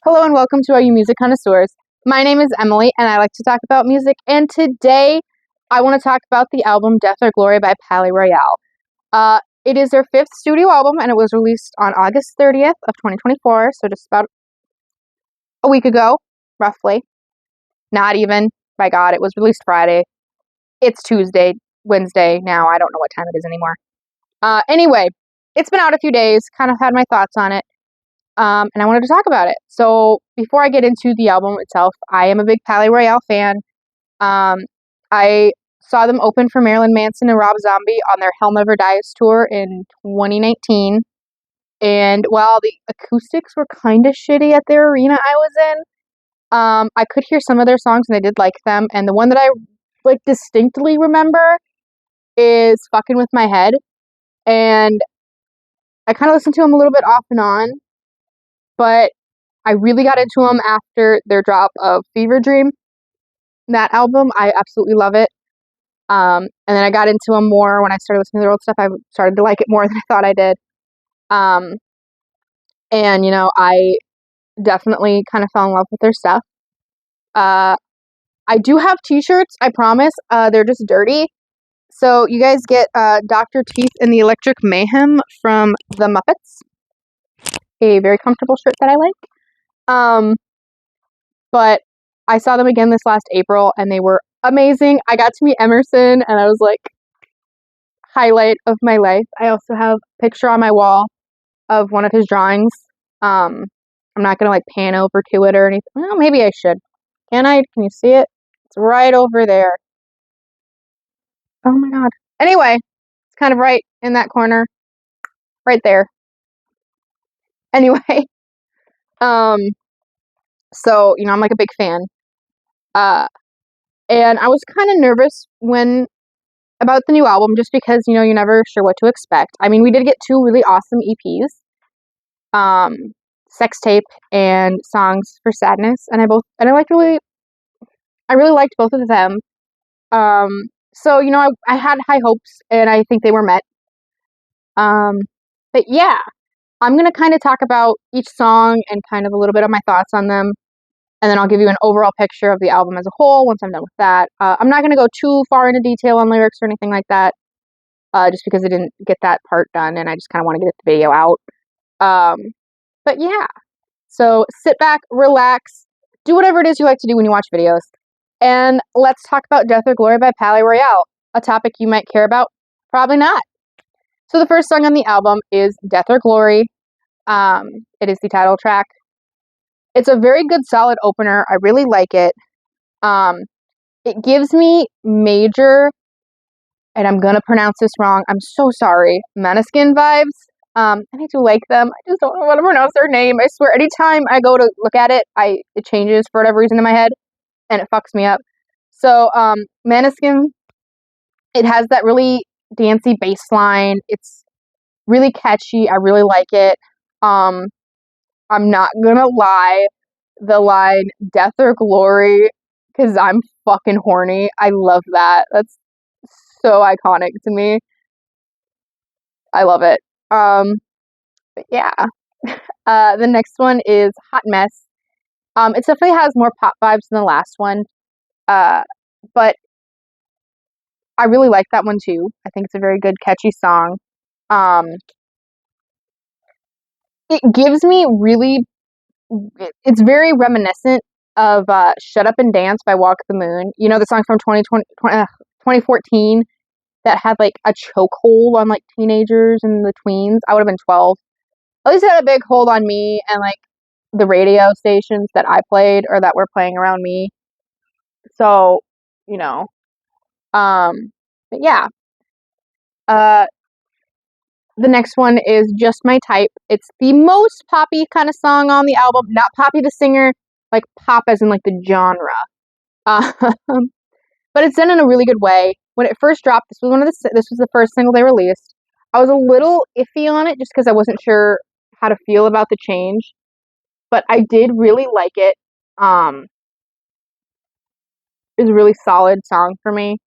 Hello and welcome to Are You Music Connoisseurs. My name is Emily and I like to talk about music, and today I want to talk about the album Death or Glory by Palaye Royale. It is their fifth studio album and it was released on August 30th of 2024, so just about a week ago, roughly. Not even, by God, it was released Friday. It's Tuesday, Wednesday now, I don't know what time it is anymore. Anyway, it's been out a few days, kind of had my thoughts on it. And I wanted to talk about it. So before I get into the album itself, I am a big Palaye Royale fan. I saw them open for Marilyn Manson and Rob Zombie on their Hell Never Dies tour in 2019. And while the acoustics were kind of shitty at their arena I was in, I could hear some of their songs and I did like them. And the one that I distinctly remember is Fucking With My Head. And I kind of listened to them a little bit off and on, but I really got into them after their drop of Fever Dream. That album, I absolutely love it. And then I got into them more when I started listening to their old stuff. I started to like it more than I thought I did. And, I definitely kind of fell in love with their stuff. I do have t-shirts, I promise. They're just dirty. So you guys get Dr. Teeth and the Electric Mayhem from the Muppets. A very comfortable shirt that I like. But I saw them again this last April and they were amazing. I got to meet Emerson and I was like, highlight of my life. I also have a picture on my wall of one of his drawings. I'm not gonna pan over to it or anything. Well, maybe I should. Can I? Can you see it? It's right over there. Oh my god. Anyway, it's kind of right in that corner. Right there. Anyway. So, I'm like a big fan. And I was kind of nervous about the new album just because, you're never sure what to expect. I mean, we did get two really awesome EPs. Sex Tape and Songs for Sadness, and I really liked both of them. So, I had high hopes and I think they were met. But yeah, I'm going to kind of talk about each song and kind of a little bit of my thoughts on them. And then I'll give you an overall picture of the album as a whole once I'm done with that. I'm not going to go too far into detail on lyrics or anything like that, just because I didn't get that part done and I just kind of want to get the video out. But yeah, so sit back, relax, do whatever it is you like to do when you watch videos, and let's talk about Death or Glory by Palaye Royale, a topic you might care about, probably not. So the first song on the album is Death or Glory. It is the title track. It's a very good, solid opener. I really like it. It gives me major, and I'm gonna pronounce this wrong, I'm so sorry, Måneskin vibes. And I do like them. I just don't know how to pronounce their name. I swear, anytime I go to look at it, it changes for whatever reason in my head, and it fucks me up. So, Måneskin, it has that really dancey bass line. It's really catchy. I really like it. I'm not gonna lie, the line Death or Glory, because I'm fucking horny. I love that. That's so iconic to me. I love it. But yeah. The next one is Hot Mess. It definitely has more pop vibes than the last one. But I really like that one too. I think it's a very good, catchy song. It gives me it's very reminiscent of Shut Up and Dance by Walk the Moon. The song from 2014 that had a chokehold on teenagers and the tweens. I would have been 12. At least it had a big hold on me and the radio stations that I played or that were playing around me. So, but yeah. The next one is Just My Type. It's the most poppy kind of song on the album. Not Poppy the singer, pop as in the genre. But it's done in a really good way. When it first dropped, this was the first single they released. I was a little iffy on it just because I wasn't sure how to feel about the change, but I did really like it. It was a really solid song for me.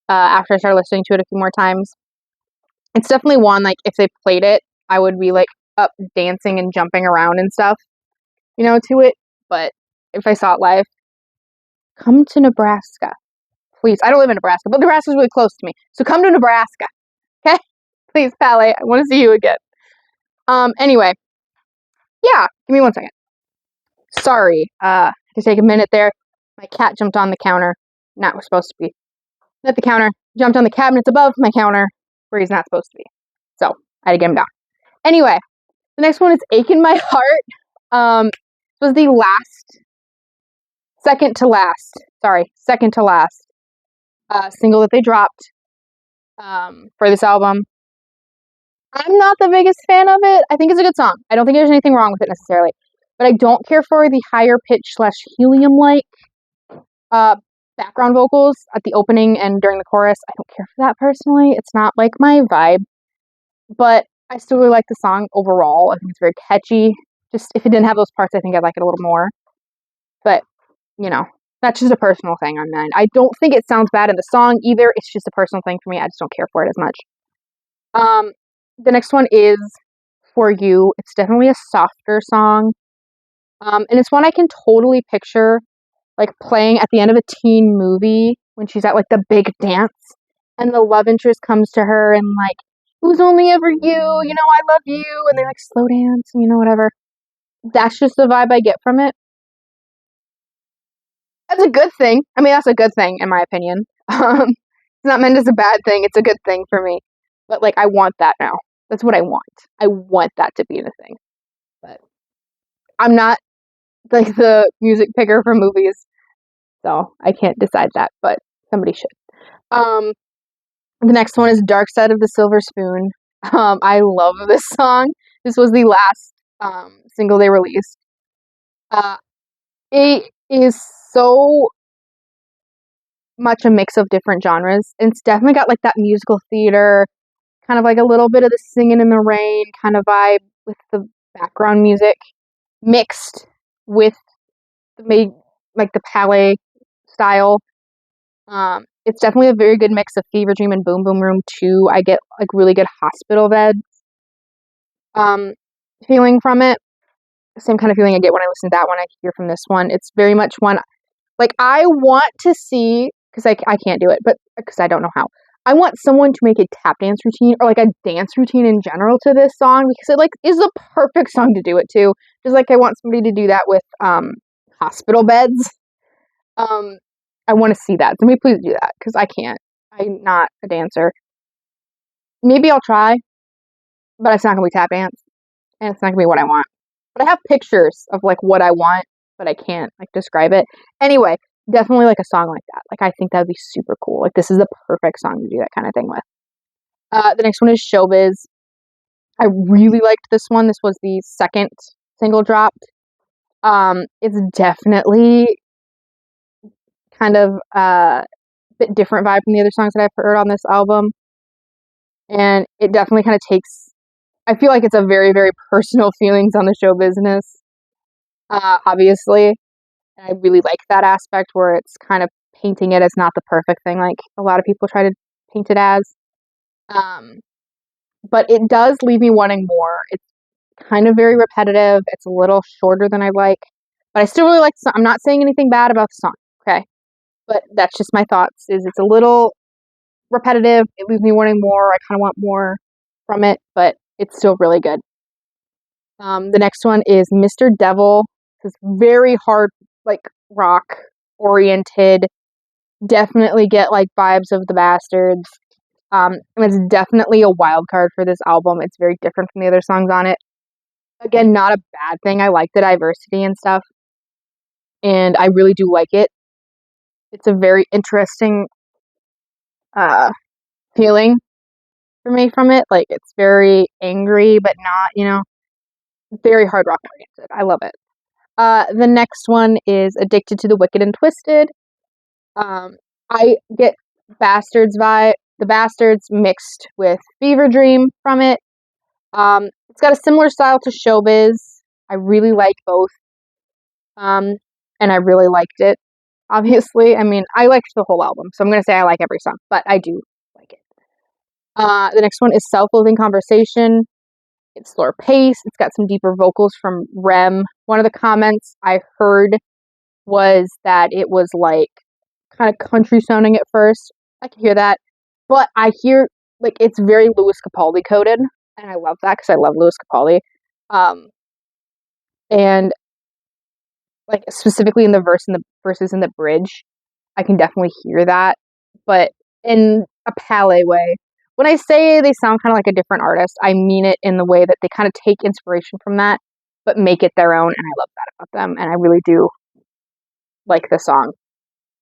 After I started listening to it a few more times, it's definitely one if they played it, I would be up dancing and jumping around and stuff. to it. But if I saw it live, come to Nebraska. Please. I don't live in Nebraska, but Nebraska's really close to me. So come to Nebraska. Okay? Please, Palaye. I want to see you again. Anyway. Yeah. Give me 1 second. Sorry. To take a minute there. My cat jumped on the counter. Not where it's supposed to be. At the counter. Jumped on the cabinets above my counter where he's not supposed to be. So, I had to get him down. Anyway. The next one is Ache in My Heart. This was the second to last single that they dropped for this album. I'm not the biggest fan of it. I think it's a good song. I don't think there's anything wrong with it necessarily. But I don't care for the higher pitch / helium-like background vocals at the opening and during the chorus. I don't care for that personally. It's not like my vibe. But I still really like the song overall. I think it's very catchy. Just if it didn't have those parts, I think I'd like it a little more. But, that's just a personal thing on mine. I don't think it sounds bad in the song either. It's just a personal thing for me. I just don't care for it as much. The next one is For You. It's definitely a softer song. And it's one I can totally picture, like, playing at the end of a teen movie when she's at, like, the big dance and the love interest comes to her and, like, who's only ever you, I love you, and they, like, slow dance and, whatever. That's just the vibe I get from it. That's a good thing. I mean, that's a good thing, in my opinion. It's not meant as a bad thing. It's a good thing for me. But, like, I want that now. That's what I want. I want that to be the thing. But I'm not, like, the music picker for movies, so I can't decide that, but somebody should. The next one is Dark Side of the Silver Spoon. I love this song. This was the last single they released. It is so much a mix of different genres. It's definitely got, like, that musical theater, kind of like a little bit of the Singing in the Rain kind of vibe with the background music mixed with the Palaye style. It's definitely a very good mix of Fever Dream and Boom Boom Room too. I get, like, really good hospital beds feeling from it. Same kind of feeling I get when I listen to that one. I hear from this one. It's very much one, like, I want to see, because I can't do it, but because I don't know how. I want someone to make a tap dance routine or, like, a dance routine in general to this song because it, like, is the perfect song to do it to. Just like I want somebody to do that with hospital beds. I want to see that. Somebody please do that because I can't. I'm not a dancer. Maybe I'll try, but it's not going to be tap dance and it's not going to be what I want. But I have pictures of, like, what I want, but I can't, like, describe it. Anyway, definitely, like, a song like that. Like, I think that would be super cool. Like, this is the perfect song to do that kind of thing with. The next one is Showbiz. I really liked this one. This was the second single dropped. It's definitely kind of a bit different vibe from the other songs that I've heard on this album. And it definitely kind of takes, I feel like it's a very, very personal feelings on the show business. Obviously. I really like that aspect where it's kind of painting it as not the perfect thing like a lot of people try to paint it as. But it does leave me wanting more. It's kind of very repetitive. It's a little shorter than I like. But I still really like the song. I'm not saying anything bad about the song, okay? But that's just my thoughts, is it's a little repetitive. It leaves me wanting more. I kind of want more from it, but it's still really good. The next one is Mr. Devil. This is very hard, like, rock oriented. Definitely get, like, vibes of the Bastards. And it's definitely a wild card for this album. It's very different from the other songs on it. Again, not a bad thing. I like the diversity and stuff. And I really do like it. It's a very interesting feeling for me from it. Like, it's very angry, but not, very hard rock oriented. I love it. The next one is Addicted to the Wicked and Twisted. I get the Bastards mixed with Fever Dream from it. It's got a similar style to Showbiz. I really like both. And I really liked it. Obviously, I mean, I liked the whole album, so I'm going to say I like every song, but I do like it. The next one is Self-Loathing Conversation. It's slower pace. It's got some deeper vocals from Rem. One of the comments I heard was that it was like kind of country sounding at first. I can hear that. But I hear like it's very Lewis Capaldi coded. And I love that because I love Lewis Capaldi. And like specifically in the verses in the bridge, I can definitely hear that. But in a Palaye way. When I say they sound kind of like a different artist, I mean it in the way that they kind of take inspiration from that, but make it their own, and I love that about them, and I really do like the song.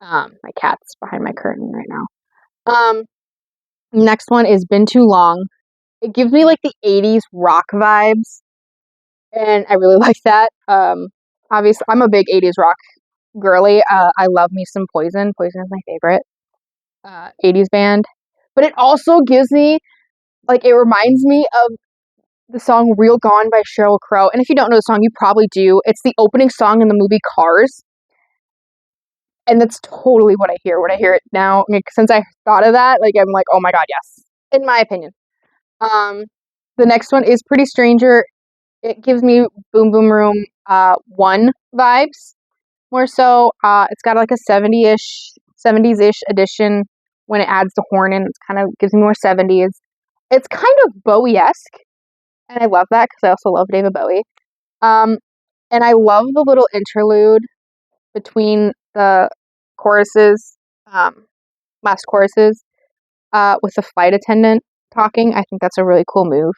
My cat's behind my curtain right now. Next one is Been Too Long. It gives me like the 80s rock vibes, and I really like that. Obviously, I'm a big 80s rock girly. I love me some Poison. Poison is my favorite 80s band. But it also gives me, like, it reminds me of the song Real Gone by Sheryl Crow. And if you don't know the song, you probably do. It's the opening song in the movie Cars. And that's totally what I hear when I hear it now. Like, since I thought of that, like, I'm like, oh my god, yes. In my opinion. The next one is Pretty Stranger. It gives me Boom Boom Room 1 vibes. More so. It's got like a 70s-ish edition. When it adds the horn in, it kind of gives me more 70s. It's kind of Bowie-esque, and I love that because I also love David Bowie. And I love the little interlude between the choruses, last choruses, with the flight attendant talking. I think that's a really cool move.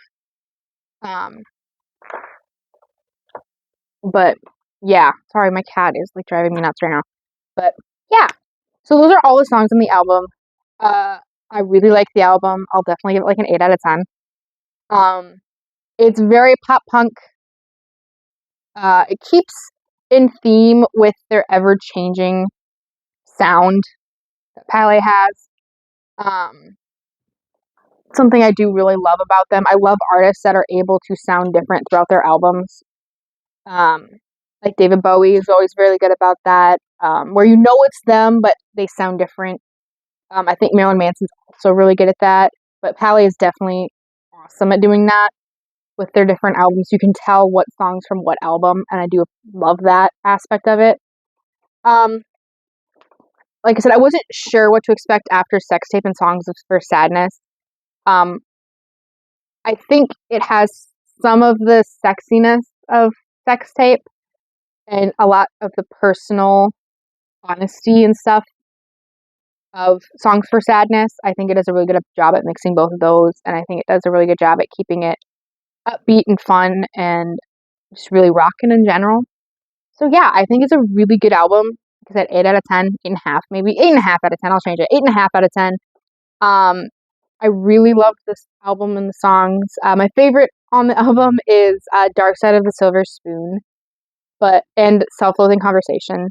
But yeah, sorry, my cat is like driving me nuts right now. But yeah, so those are all the songs on the album. I really like the album. I'll definitely give it like an 8 out of 10. It's very pop punk. It keeps in theme with their ever changing sound that Palaye has. Something I do really love about them. I love artists that are able to sound different throughout their albums. Like David Bowie is always really good about that. Where you know it's them, but they sound different. I think Marilyn Manson's also really good at that. But Palaye is definitely awesome at doing that with their different albums. You can tell what songs from what album, and I do love that aspect of it. Like I said, I wasn't sure what to expect after Sex Tape and Songs for Sadness. I think it has some of the sexiness of Sex Tape and a lot of the personal honesty and stuff of Songs for Sadness. I think it does a really good job at mixing both of those, and I think it does a really good job at keeping it upbeat and fun and just really rocking in general. So yeah, I think it's a really good album. Like I said, 8 out of 10, 8.5, maybe 8.5 out of 10. I'll change it. 8.5 out of 10. I really loved this album and the songs. My favorite on the album is Dark Side of the Silver Spoon, and Self-Loathing Conversation.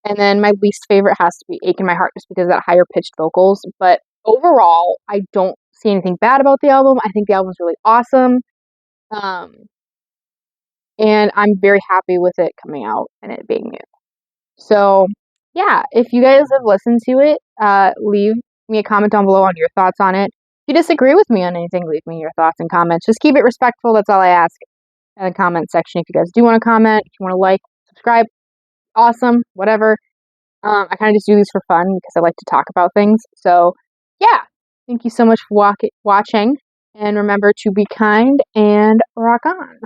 And then my least favorite has to be Ache in My Heart, just because of that higher pitched vocals. But overall, I don't see anything bad about the album. I think the album's really awesome. And I'm very happy with it coming out and it being new. So, yeah, if you guys have listened to it, leave me a comment down below on your thoughts on it. If you disagree with me on anything, leave me your thoughts and comments. Just keep it respectful. That's all I ask in the comment section. If you guys do want to comment, if you want to like, subscribe, awesome, whatever. I kind of just do these for fun because I like to talk about things. So, yeah, thank you so much for watching. And remember to be kind and rock on.